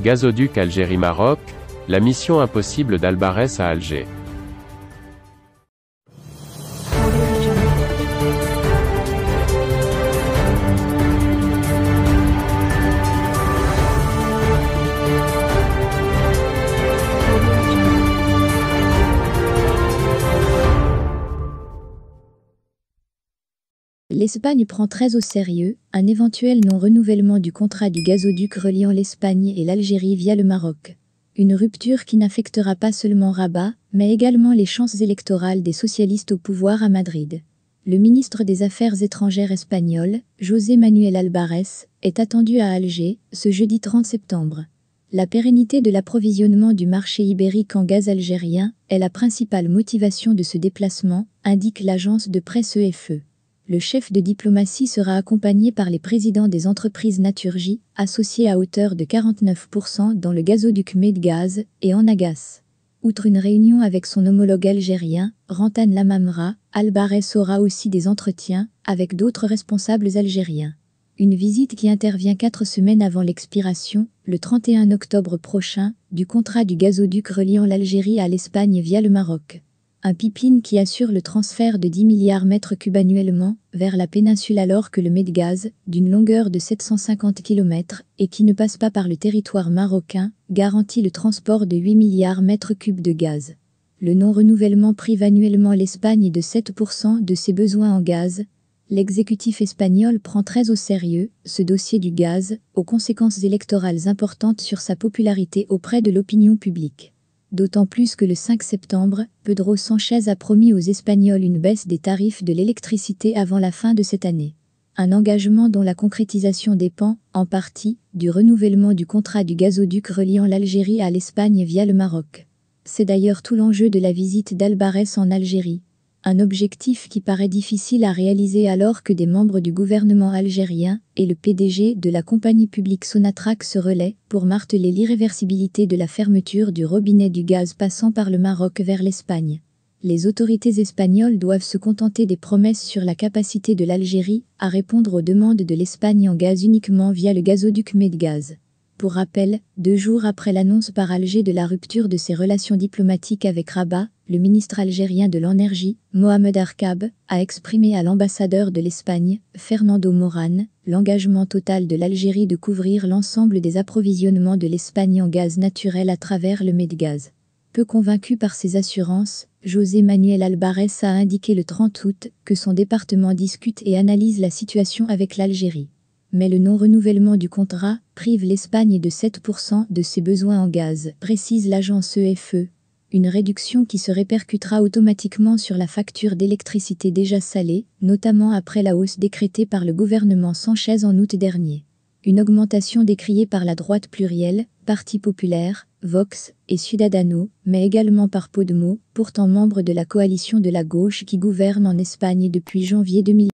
Gazoduc Algérie-Maroc, la mission impossible d'Albarès à Alger. L'Espagne prend très au sérieux un éventuel non-renouvellement du contrat du gazoduc reliant l'Espagne et l'Algérie via le Maroc. Une rupture qui n'affectera pas seulement Rabat, mais également les chances électorales des socialistes au pouvoir à Madrid. Le ministre des Affaires étrangères espagnol, José Manuel Albarès, est attendu à Alger ce jeudi 30 septembre. La pérennité de l'approvisionnement du marché ibérique en gaz algérien est la principale motivation de ce déplacement, indique l'agence de presse EFE. Le chef de diplomatie sera accompagné par les présidents des entreprises Naturgy, associées à hauteur de 49% dans le gazoduc Medgaz et Enagas. Outre une réunion avec son homologue algérien, Rantan Lamamra, Albarès aura aussi des entretiens avec d'autres responsables algériens. Une visite qui intervient 4 semaines avant l'expiration, le 31 octobre prochain, du contrat du gazoduc reliant l'Algérie à l'Espagne via le Maroc. Un pipeline qui assure le transfert de 10 milliards mètres cubes annuellement vers la péninsule alors que le Medgaz, d'une longueur de 750 km et qui ne passe pas par le territoire marocain, garantit le transport de 8 milliards mètres cubes de gaz. Le non-renouvellement prive annuellement l'Espagne de 7% de ses besoins en gaz. L'exécutif espagnol prend très au sérieux ce dossier du gaz, aux conséquences électorales importantes sur sa popularité auprès de l'opinion publique. D'autant plus que le 5 septembre, Pedro Sánchez a promis aux Espagnols une baisse des tarifs de l'électricité avant la fin de cette année. Un engagement dont la concrétisation dépend, en partie, du renouvellement du contrat du gazoduc reliant l'Algérie à l'Espagne via le Maroc. C'est d'ailleurs tout l'enjeu de la visite d'Albarès en Algérie. Un objectif qui paraît difficile à réaliser alors que des membres du gouvernement algérien et le PDG de la compagnie publique Sonatrach se relaient pour marteler l'irréversibilité de la fermeture du robinet du gaz passant par le Maroc vers l'Espagne. Les autorités espagnoles doivent se contenter des promesses sur la capacité de l'Algérie à répondre aux demandes de l'Espagne en gaz uniquement via le gazoduc Medgaz. Pour rappel, 2 jours après l'annonce par Alger de la rupture de ses relations diplomatiques avec Rabat, le ministre algérien de l'Énergie, Mohamed Arkab, a exprimé à l'ambassadeur de l'Espagne, Fernando Moran, l'engagement total de l'Algérie de couvrir l'ensemble des approvisionnements de l'Espagne en gaz naturel à travers le Medgaz. Peu convaincu par ces assurances, José Manuel Albarès a indiqué le 30 août que son département discute et analyse la situation avec l'Algérie. Mais le non-renouvellement du contrat prive l'Espagne de 7% de ses besoins en gaz, précise l'agence EFE. Une réduction qui se répercutera automatiquement sur la facture d'électricité déjà salée, notamment après la hausse décrétée par le gouvernement Sánchez en août dernier. Une augmentation décriée par la droite plurielle, Parti populaire, Vox et Ciudadanos, mais également par Podemos, pourtant membre de la coalition de la gauche qui gouverne en Espagne depuis janvier 2020.